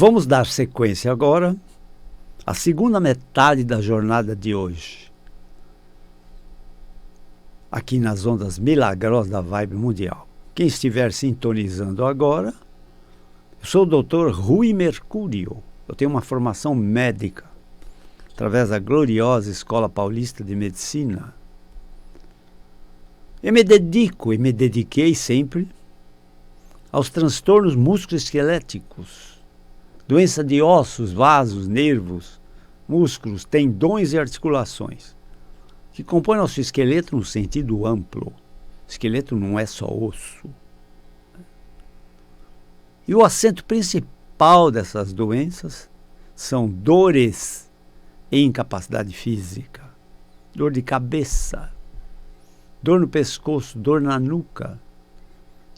Vamos dar sequência agora à segunda metade da jornada de hoje, aqui nas ondas milagrosas da Vibe Mundial. Quem estiver sintonizando agora, eu sou o Dr. Rui Mercúrio. Eu tenho uma formação médica através da gloriosa Escola Paulista de Medicina. Eu me dedico e me dediquei sempre aos transtornos musculoesqueléticos, doença de ossos, vasos, nervos, músculos, tendões e articulações, que compõem nosso esqueleto no sentido amplo. O esqueleto não é só osso. E o acento principal dessas doenças são dores e incapacidade física, dor de cabeça, dor no pescoço, dor na nuca,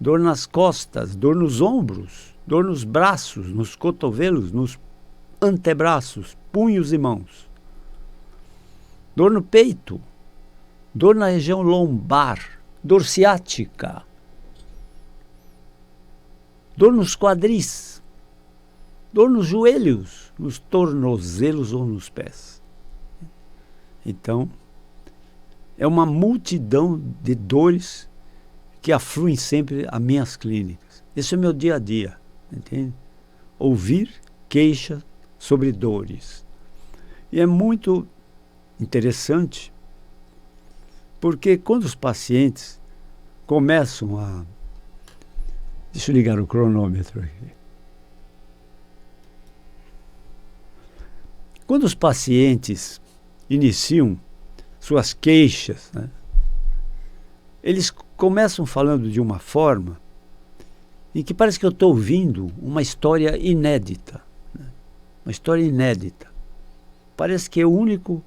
dor nas costas, dor nos ombros, dor nos braços, nos cotovelos, nos antebraços, punhos e mãos, dor no peito, dor na região lombar, dor ciática, dor nos quadris, dor nos joelhos, nos tornozelos ou nos pés. Então, é uma multidão de dores que afluem sempre a minhas clínicas. Esse é o meu dia a dia, entende? Ouvir queixas sobre dores. E é muito interessante, porque quando os pacientes começam a... Deixa eu ligar o cronômetro aqui. Quando os pacientes iniciam suas queixas, né, eles começam falando de uma forma em que parece que eu estou ouvindo uma história inédita. Né? Uma história inédita. Parece que é o único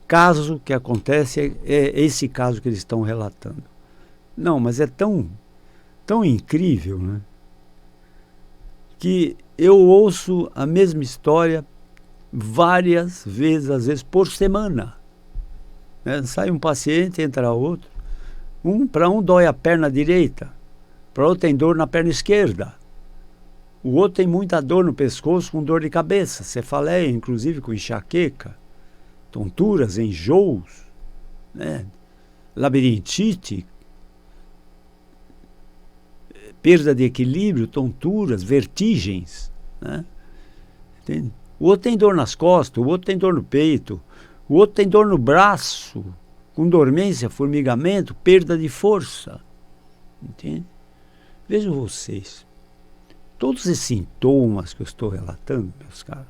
caso que acontece é esse caso que eles estão relatando. Não, mas é tão incrível, né, que eu ouço a mesma história várias vezes, às vezes por semana. Né? Sai um paciente, entra outro. Para um dói a perna direita, para outro tem dor na perna esquerda. O outro tem muita dor no pescoço, com dor de cabeça, cefaleia, inclusive com enxaqueca, tonturas, enjoos, né? Labirintite, perda de equilíbrio, tonturas, vertigens, né? Entende? O outro tem dor nas costas, o outro tem dor no peito, o outro tem dor no braço, com dormência, formigamento, perda de força. Entende? Vejam vocês, todos esses sintomas que eu estou relatando, meus caros,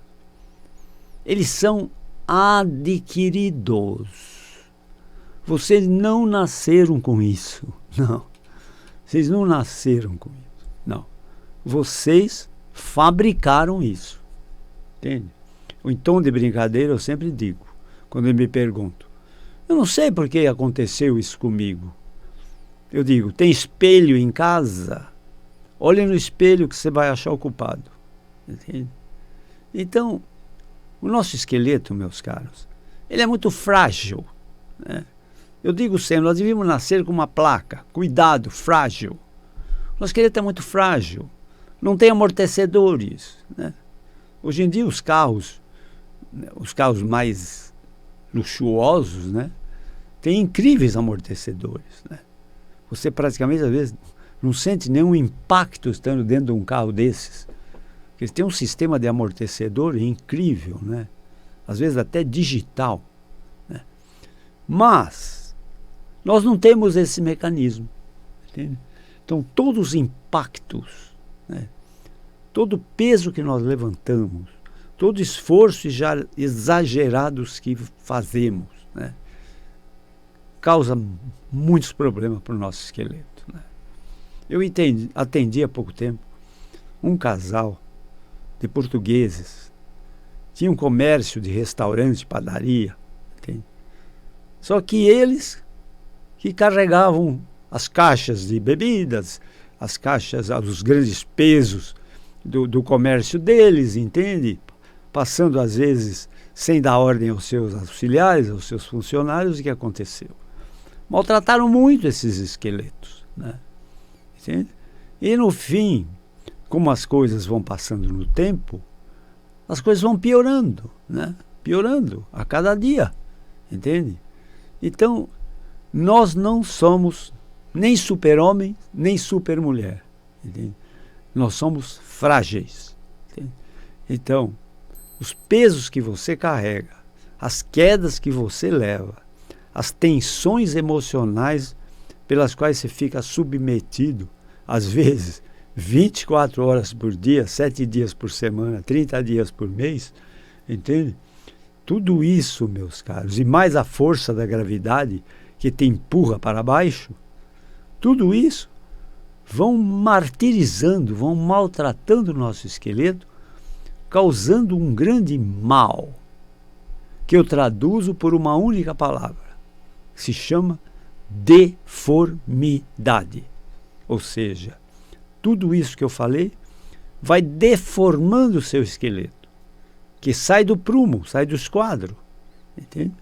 eles são adquiridos. Vocês não nasceram com isso. Não. Vocês não nasceram com isso. Não. Vocês fabricaram isso. Entende? Em tom de brincadeira eu sempre digo, quando me perguntam, eu não sei por que aconteceu isso comigo. Eu digo, tem espelho em casa? Olhe no espelho que você vai achar o culpado. Entende? Então, o nosso esqueleto, meus caros, ele é muito frágil. Né? Eu digo sempre, nós devíamos nascer com uma placa, cuidado, frágil. O nosso esqueleto é muito frágil, não tem amortecedores. Né? Hoje em dia os carros mais luxuosos, né, têm incríveis amortecedores. Né? Você praticamente, às vezes, não sente nenhum impacto estando dentro de um carro desses. Eles têm um sistema de amortecedor incrível, né? Às vezes até digital. Né? Mas nós não temos esse mecanismo. Entende? Então, todos os impactos, né, todo o peso que nós levantamos, todo o esforço exagerados que fazemos, né, causa muitos problemas para o nosso esqueleto. Né? Eu atendi há pouco tempo um casal de portugueses, tinha um comércio de restaurante, padaria, entende? Só que eles que carregavam as caixas de bebidas, as caixas, os grandes pesos do comércio deles, entende? Passando às vezes sem dar ordem aos seus auxiliares, aos seus funcionários. O que aconteceu? Maltrataram muito esses esqueletos, né? Entende? E no fim, como as coisas vão passando no tempo, as coisas vão piorando, né? Piorando a cada dia, entende? Então, nós não somos nem super-homem, nem super-mulher, entende? Nós somos frágeis, entende? Então, os pesos que você carrega, as quedas que você leva, as tensões emocionais pelas quais você fica submetido, às vezes 24 horas por dia, 7 dias por semana, 30 dias por mês, entende? Tudo isso, meus caros, e mais a força da gravidade que te empurra para baixo, tudo isso vão martirizando, vão maltratando o nosso esqueleto, causando um grande mal, que eu traduzo por uma única palavra, que se chama deformidade. Ou seja, tudo isso que eu falei vai deformando o seu esqueleto, que sai do prumo, sai do esquadro, entende?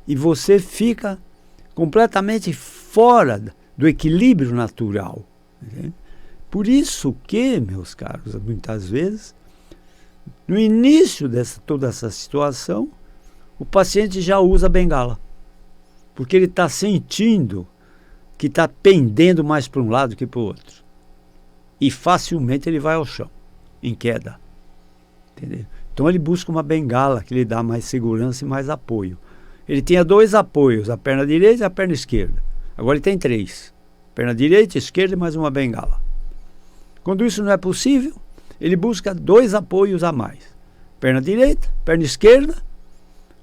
E você fica completamente fora do equilíbrio natural, entende? Por isso que, meus caros, muitas vezes, no início de toda essa situação, o paciente já usa bengala, porque ele está sentindo que está pendendo mais para um lado que para o outro. E facilmente ele vai ao chão, em queda. Entendeu? Então ele busca uma bengala que lhe dá mais segurança e mais apoio. Ele tinha 2 apoios, a perna direita e a perna esquerda. Agora ele tem 3. Perna direita, esquerda e mais uma bengala. Quando isso não é possível, ele busca 2 apoios a mais. Perna direita, perna esquerda,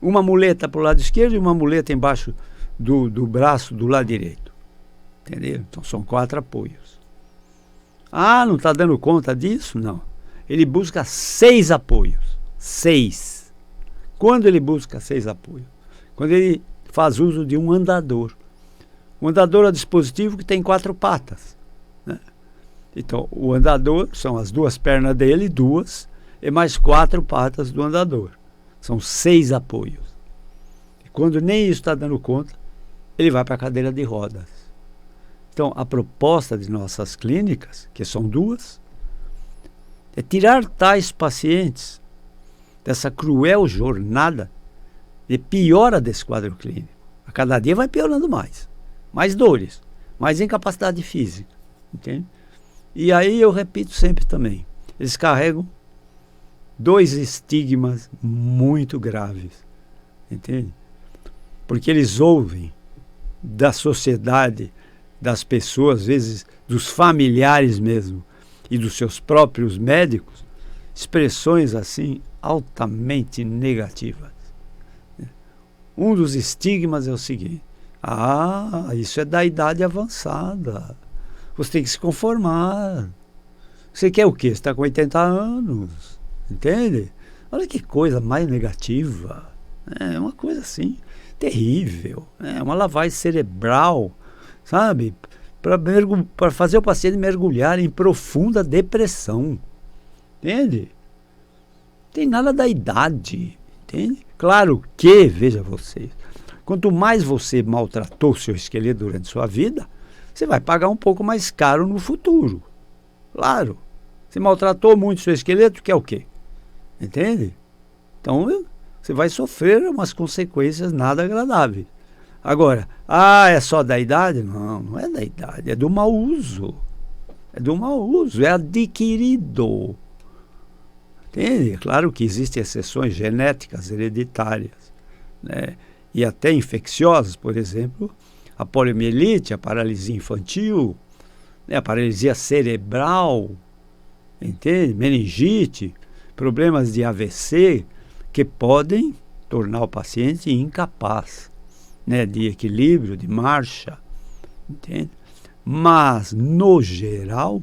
uma muleta para o lado esquerdo e uma muleta embaixo do braço do lado direito. Entendeu? Então são 4 apoios. Ah, não está dando conta disso? Não. Ele busca 6 apoios. 6. Quando ele busca 6 apoios? Quando ele faz uso de um andador. O andador é um dispositivo que tem 4 patas, né? Então, o andador são as 2 pernas dele, 2, e mais 4 patas do andador. São 6 apoios. E quando nem isso está dando conta, ele vai para a cadeira de rodas. Então, a proposta de nossas clínicas, que são 2, é tirar tais pacientes dessa cruel jornada de piora desse quadro clínico. A cada dia vai piorando mais. Mais dores, mais incapacidade física. Entende? E aí eu repito sempre também, eles carregam 2 estigmas muito graves. Entende? Porque eles ouvem da sociedade, das pessoas, às vezes dos familiares mesmo, e dos seus próprios médicos, expressões assim altamente negativas. Um dos estigmas é o seguinte: ah, isso é da idade avançada, você tem que se conformar. Você quer o quê? Você está com 80 anos, entende? Olha que coisa mais negativa. É uma coisa assim, terrível. É uma lavagem cerebral, sabe? Para fazer o paciente mergulhar em profunda depressão. Entende? Tem nada da idade, entende? Claro que, veja vocês, quanto mais você maltratou o seu esqueleto durante sua vida, você vai pagar um pouco mais caro no futuro. Claro. Você maltratou muito o seu esqueleto, que é o quê? Entende? Então, você vai sofrer umas consequências nada agradáveis. Agora, é só da idade? Não, não é da idade, é do mau uso. É do mau uso, é adquirido. Entende? Claro que existem exceções genéticas hereditárias, né? E até infecciosas, por exemplo, a poliomielite, a paralisia infantil, né? A paralisia cerebral, entende? Meningite, problemas de AVC, que podem tornar o paciente incapaz, né, de equilíbrio, de marcha, entende? Mas, no geral,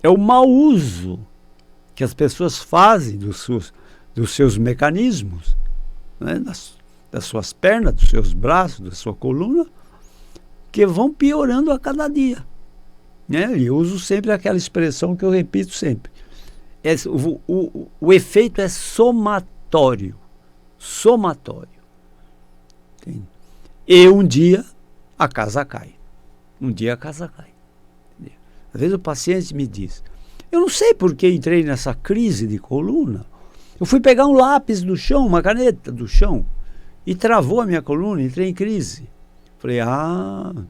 é o mau uso que as pessoas fazem dos seus mecanismos, né, das suas pernas, dos seus braços, da sua coluna, que vão piorando a cada dia. Né? E eu uso sempre aquela expressão que eu repito sempre. O efeito é somatório. Somatório. Entende? E um dia a casa cai. Um dia a casa cai. Entendeu? Às vezes o paciente me diz: Eu não sei por que entrei nessa crise de coluna. Eu fui pegar um lápis do chão, uma caneta do chão, e travou a minha coluna, entrei em crise. Falei,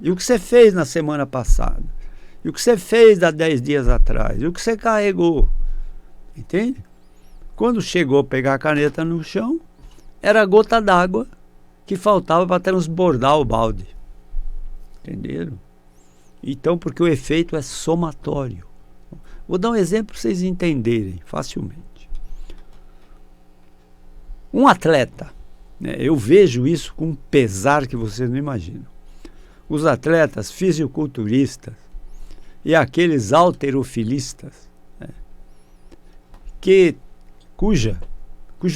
e o que você fez na semana passada? E o que você fez há 10 dias atrás? E o que você carregou? Entende? Quando chegou a pegar a caneta no chão, era a gota d'água que faltava para transbordar o balde. Entenderam? Então, porque o efeito é somatório. Vou dar um exemplo para vocês entenderem facilmente. Um atleta, né, eu vejo isso com um pesar que vocês não imaginam. Os atletas fisiculturistas e aqueles halterofilistas, né, cujo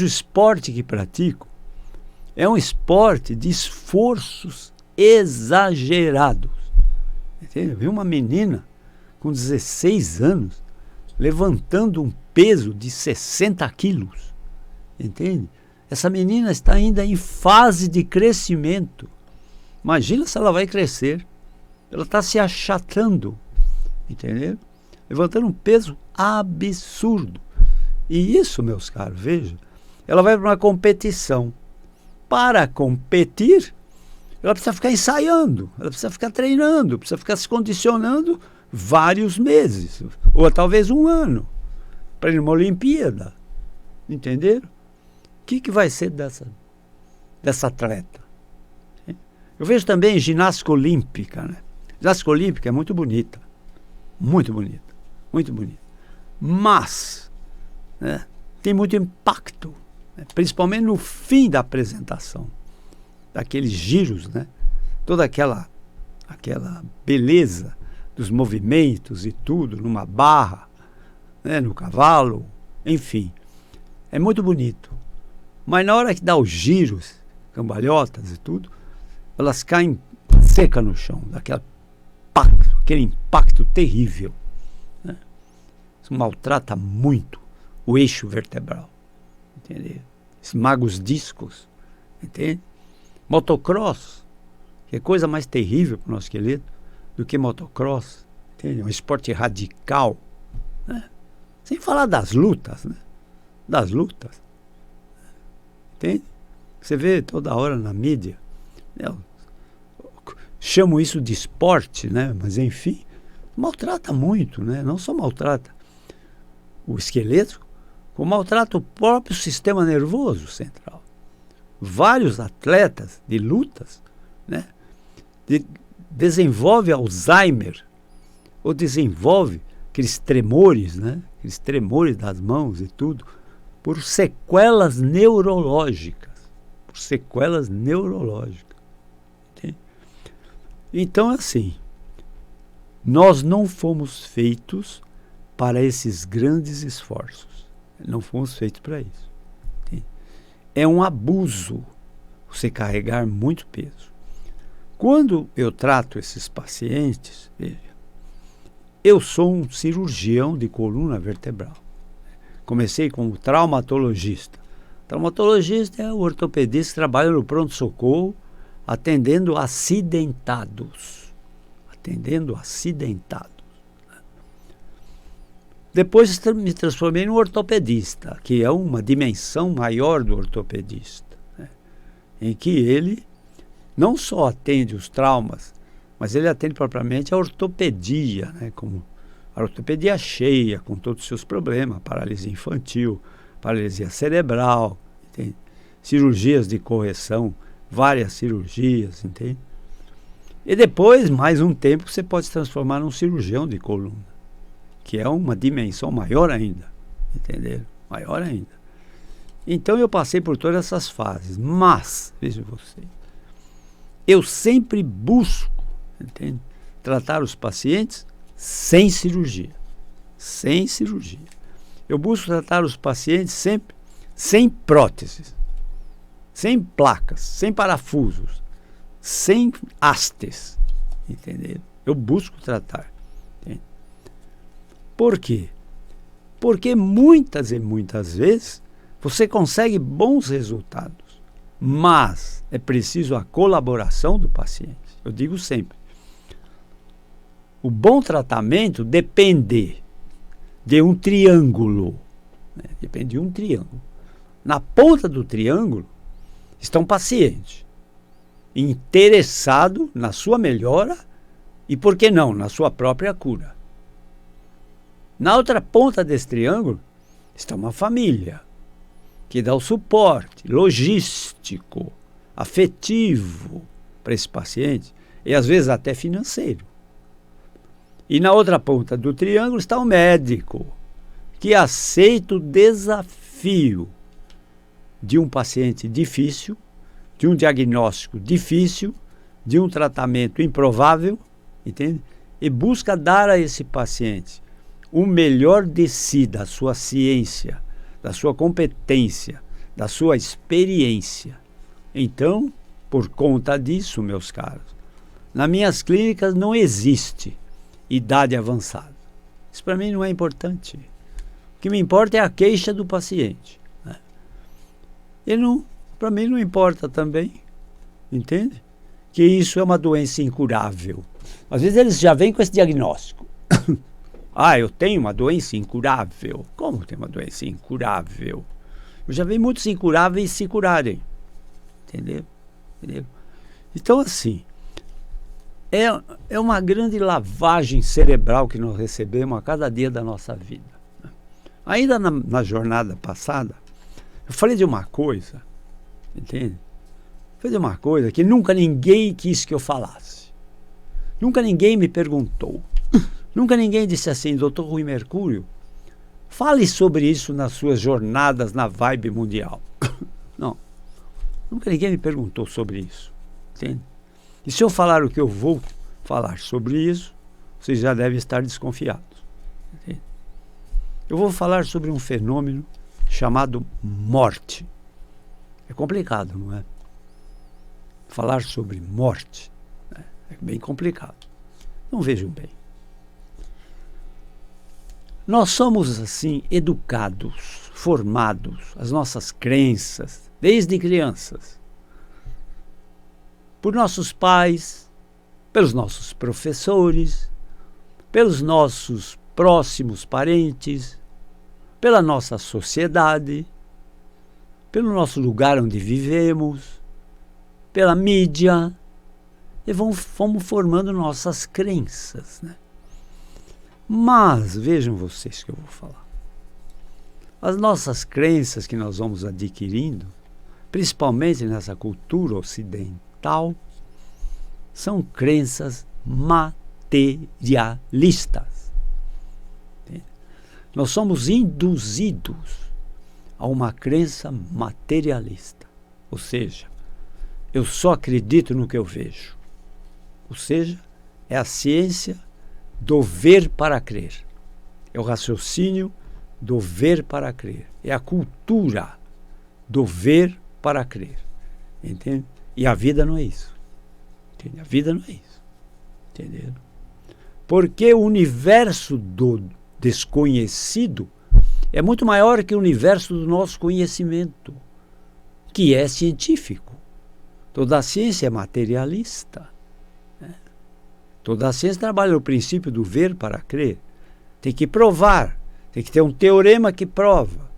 esporte que praticam é um esporte de esforços exagerados. Entende? Eu vi uma menina com 16 anos levantando um peso de 60 quilos. Entende? Essa menina está ainda em fase de crescimento. Imagina se ela vai crescer. Ela está se achatando. Entendeu? Levantando um peso absurdo. E isso, meus caros, veja, ela vai para uma competição. Para competir, ela precisa ficar ensaiando, ela precisa ficar treinando, precisa ficar se condicionando vários meses, ou talvez um ano, para ir numa Olimpíada. Entenderam? O que vai ser dessa atleta? Eu vejo também ginástica olímpica, né? Ginástica olímpica é muito bonita. Muito bonita. Muito bonita. Mas, né, tem muito impacto, né, principalmente no fim da apresentação. Daqueles giros, né? Toda aquela beleza dos movimentos e tudo, numa barra, né, no cavalo, enfim. É muito bonito. Mas na hora que dá os giros, cambalhotas e tudo, elas caem seca no chão, aquele impacto terrível. Né? Isso maltrata muito o eixo vertebral. Entendeu? Esmaga os discos. Entende? Motocross, que é coisa mais terrível para o nosso esqueleto do que motocross. Entende? É um esporte radical. Né? Sem falar das lutas, né? Das lutas. Entende? Você vê toda hora na mídia. Né? Chamo isso de esporte, né? Mas enfim, maltrata muito, né? Não só maltrata o esqueleto, como maltrata o próprio sistema nervoso central. Vários atletas de lutas, né, desenvolvem Alzheimer, ou desenvolve aqueles tremores, né, aqueles tremores das mãos e tudo, por sequelas neurológicas. Por sequelas neurológicas. Entende? Então, assim, nós não fomos feitos para esses grandes esforços. Não fomos feitos para isso. É um abuso você carregar muito peso. Quando eu trato esses pacientes, veja, eu sou um cirurgião de coluna vertebral. Comecei como traumatologista. Traumatologista é o ortopedista que trabalha no pronto-socorro atendendo acidentados. Atendendo acidentados. Depois me transformei num ortopedista, que é uma dimensão maior do ortopedista, né? Em que ele não só atende os traumas, mas ele atende propriamente a ortopedia, né? Como a ortopedia cheia, com todos os seus problemas, paralisia infantil, paralisia cerebral, entende? Cirurgias de correção, várias cirurgias, entende? E depois, mais um tempo, você pode se transformar num cirurgião de coluna, que é uma dimensão maior ainda, entenderam? Maior ainda. Então eu passei por todas essas fases, mas, veja você, eu sempre busco, entende? Tratar os pacientes sem cirurgia. Sem cirurgia. Eu busco tratar os pacientes sempre sem próteses, sem placas, sem parafusos, sem hastes, entendeu? Eu busco tratar. Entende? Por quê? Porque muitas e muitas vezes você consegue bons resultados, mas é preciso a colaboração do paciente. Eu digo sempre, o bom tratamento depende de um triângulo. Depende de um triângulo. Na ponta do triângulo está um paciente interessado na sua melhora e, por que não, na sua própria cura. Na outra ponta desse triângulo está uma família que dá o suporte logístico, afetivo para esse paciente e às vezes até financeiro. E na outra ponta do triângulo está o médico que aceita o desafio de um paciente difícil, de um diagnóstico difícil, de um tratamento improvável, entende? E busca dar a esse paciente o melhor de si, da sua ciência, da sua competência, da sua experiência. Então, por conta disso, meus caros, nas minhas clínicas não existe idade avançada. Isso para mim não é importante. O que me importa é a queixa do paciente, né? E para mim não importa também, entende? Que isso é uma doença incurável. Às vezes eles já vêm com esse diagnóstico. Eu tenho uma doença incurável. Como tem uma doença incurável? Eu já vi muitos incuráveis se curarem. Entendeu? Então, assim, é uma grande lavagem cerebral que nós recebemos a cada dia da nossa vida. Ainda na jornada passada, eu falei de uma coisa, entende? Falei de uma coisa que nunca ninguém quis que eu falasse. Nunca ninguém me perguntou. Nunca ninguém disse assim, Dr. Rui Mercúrio, fale sobre isso nas suas jornadas na vibe mundial. Não. Nunca ninguém me perguntou sobre isso. Entende? E se eu falar o que eu vou falar sobre isso, vocês já devem estar desconfiados. Entende? Eu vou falar sobre um fenômeno chamado morte. É complicado, não é? Falar sobre morte, né? É bem complicado. Não vejam bem. Nós somos, assim, educados, formados, as nossas crenças, desde crianças, por nossos pais, pelos nossos professores, pelos nossos próximos parentes, pela nossa sociedade, pelo nosso lugar onde vivemos, pela mídia, e fomos formando nossas crenças, né? Mas, vejam vocês que eu vou falar. As nossas crenças que nós vamos adquirindo, principalmente nessa cultura ocidental, são crenças materialistas. Entende? Nós somos induzidos a uma crença materialista. Ou seja, eu só acredito no que eu vejo. Ou seja, é a ciência do ver para crer. É o raciocínio do ver para crer. É a cultura do ver para crer. Entende? E a vida não é isso. Entende? A vida não é isso. Entendeu? Porque o universo do desconhecido é muito maior que o universo do nosso conhecimento, que é científico. Toda a ciência é materialista. Toda a ciência trabalha no princípio do ver para crer. Tem que provar. Tem que ter um teorema que prova.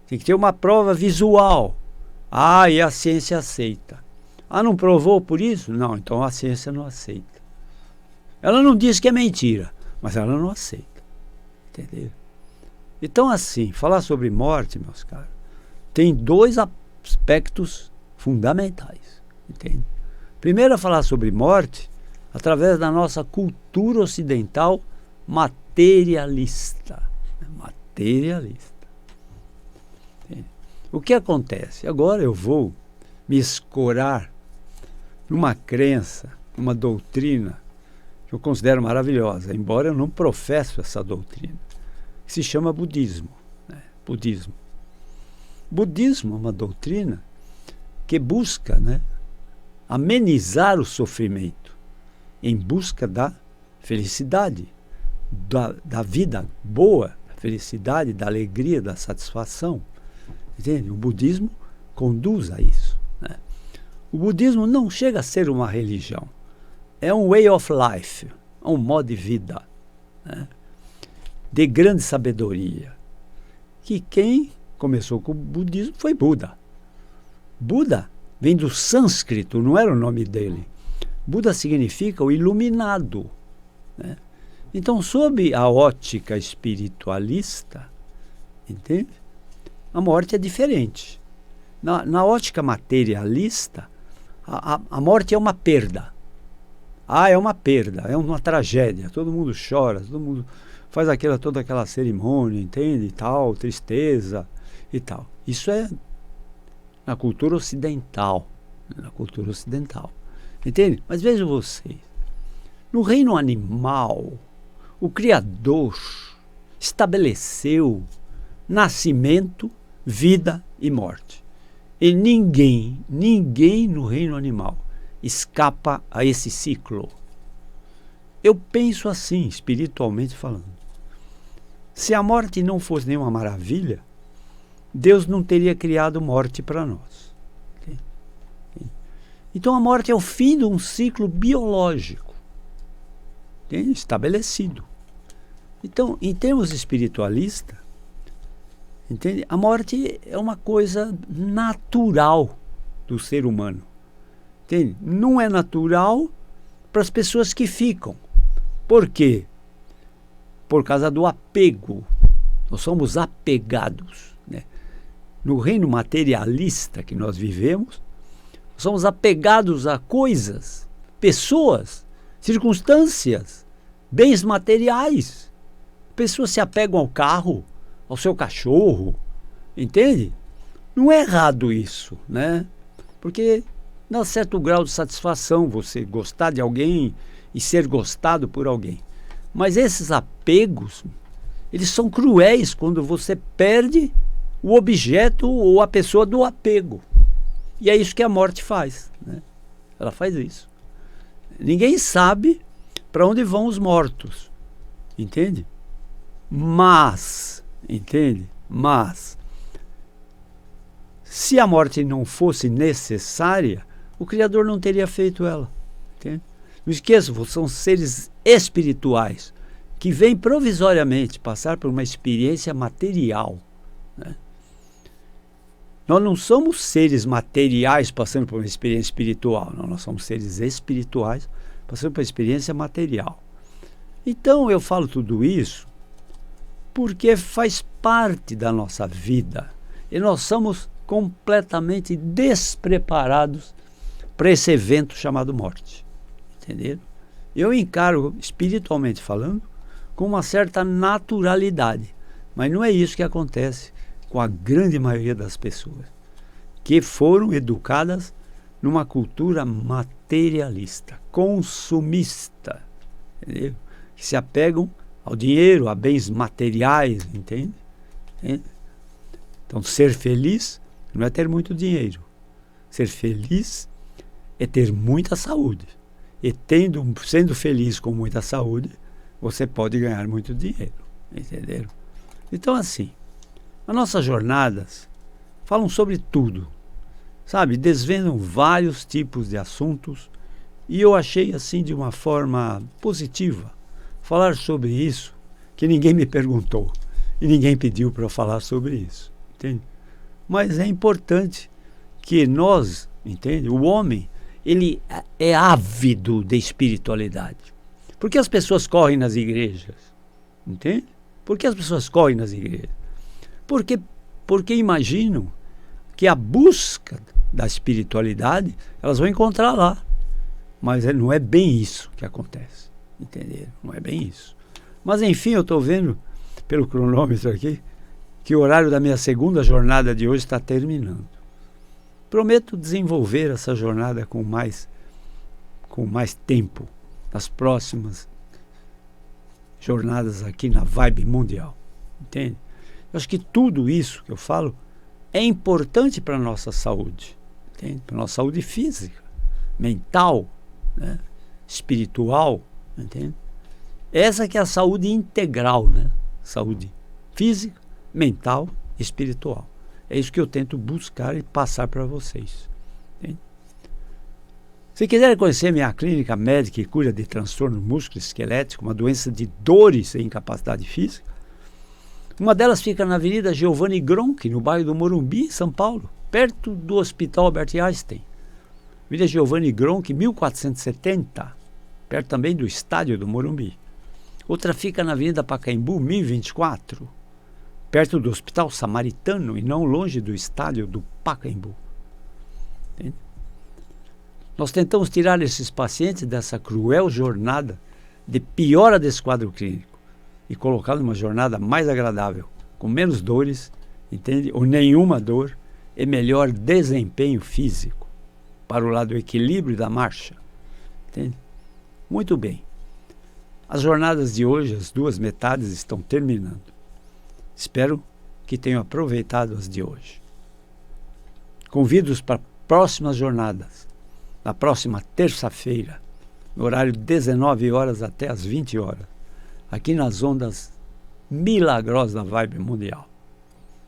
Tem que ter uma prova visual. E a ciência aceita. Não provou por isso? Não, então a ciência não aceita. Ela não diz que é mentira, mas ela não aceita. Entendeu? Então, assim, falar sobre morte, meus caros, tem dois aspectos fundamentais. Entende? Primeiro, falar sobre morte através da nossa cultura ocidental materialista. Materialista. Entende? O que acontece? Agora eu vou me escorar numa crença, numa doutrina que eu considero maravilhosa, embora eu não professo essa doutrina, que se chama budismo. Budismo. Budismo é uma doutrina que busca, amenizar o sofrimento em busca da felicidade, da vida boa, da felicidade, da alegria, da satisfação. Entende? O budismo conduz a isso. O budismo não chega a ser uma religião. É um way of life, um modo de vida. de grande sabedoria. Que quem começou com o budismo foi Buda. Buda vem do sânscrito, não era o nome dele. Buda significa o iluminado, né? Então, sob a ótica espiritualista, entende? A morte é diferente. Na ótica materialista, a morte é uma perda. É uma perda, é uma tragédia. Todo mundo chora, todo mundo faz toda aquela cerimônia, entende? E tal, tristeza e tal. Isso é na cultura ocidental. Na cultura ocidental. Entende? Mas vejam vocês. No reino animal, o Criador estabeleceu nascimento, vida e morte. E ninguém no reino animal escapa a esse ciclo. Eu penso assim, espiritualmente falando. Se a morte não fosse nenhuma maravilha, Deus não teria criado morte para nós. Okay? Então a morte é o fim de um ciclo biológico, okay? Estabelecido. Então, em termos espiritualistas, entende? A morte é uma coisa natural do ser humano. Entende? Não é natural para as pessoas que ficam. Por quê? Por causa do apego. Nós somos apegados, né? No reino materialista que nós vivemos, somos apegados a coisas, pessoas, circunstâncias, bens materiais. Pessoas se apegam ao carro, ao seu cachorro, entende? Não é errado isso, né? Porque dá certo grau de satisfação você gostar de alguém e ser gostado por alguém. Mas esses apegos, eles são cruéis quando você perde o objeto ou a pessoa do apego. E é isso que a morte faz, né? Ela faz isso. Ninguém sabe para onde vão os mortos, entende? Mas, se a morte não fosse necessária, o Criador não teria feito ela, entende? Não esqueça, são seres espirituais que vêm provisoriamente passar por uma experiência material, né? Nós não somos seres materiais passando por uma experiência espiritual, não, nós somos seres espirituais passando por uma experiência material. Então eu falo tudo isso porque faz parte da nossa vida e nós somos completamente despreparados para esse evento chamado morte. Entenderam? Eu encaro, espiritualmente falando, com uma certa naturalidade, mas não é isso que acontece com a grande maioria das pessoas que foram educadas numa cultura materialista, consumista, entendeu? Que se apegam ao dinheiro, a bens materiais, entende? Então, ser feliz não é ter muito dinheiro. Ser feliz é ter muita saúde. E sendo feliz com muita saúde, você pode ganhar muito dinheiro, entenderam? Então, assim, as nossas jornadas falam sobre tudo, sabe? Desvendam vários tipos de assuntos e eu achei assim de uma forma positiva falar sobre isso, que ninguém me perguntou e ninguém pediu para eu falar sobre isso, entende? Mas é importante que nós, entende? O homem, ele é ávido de espiritualidade. Por que as pessoas correm nas igrejas? Entende? Por que as pessoas correm nas igrejas? Porque imaginam que a busca da espiritualidade elas vão encontrar lá. Mas não é bem isso que acontece. Entenderam? Não é bem isso. Mas enfim, eu estou vendo pelo cronômetro aqui que o horário da minha segunda jornada de hoje está terminando. Prometo desenvolver essa jornada com mais tempo nas próximas jornadas aqui na Vibe Mundial. Entende? Eu acho que tudo isso que eu falo é importante para a nossa saúde, entende? Para a nossa saúde física, mental, né? Espiritual, entende? Essa que é a saúde integral, né? Saúde física, mental e espiritual. É isso que eu tento buscar e passar para vocês, entende? Se quiserem conhecer minha clínica médica que cura de transtorno musculoesquelético, uma doença de dores e incapacidade física, Uma delas fica na Avenida Giovanni Gronchi, no bairro do Morumbi, em São Paulo, perto do Hospital Albert Einstein. Avenida Giovanni Gronchi, 1470, perto também do estádio do Morumbi. Outra fica na Avenida Pacaembu, 1024, perto do Hospital Samaritano e não longe do estádio do Pacaembu. Entende? Nós tentamos tirar esses pacientes dessa cruel jornada de piora desse quadro clínico e colocá-los numa jornada mais agradável, com menos dores, entende? Ou nenhuma dor, e melhor desempenho físico para o lado do equilíbrio da marcha. Entende? Muito bem. As jornadas de hoje, as duas metades, estão terminando. Espero que tenham aproveitado as de hoje. Convido-os para próximas jornadas, na próxima terça-feira, no horário de 19 horas até as 20 horas, aqui nas ondas milagrosas da Vibe Mundial.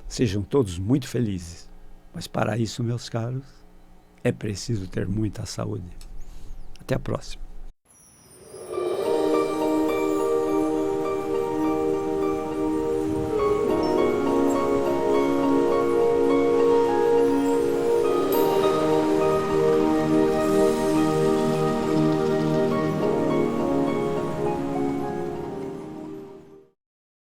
Sejam todos muito felizes, mas para isso, meus caros, é preciso ter muita saúde. Até a próxima.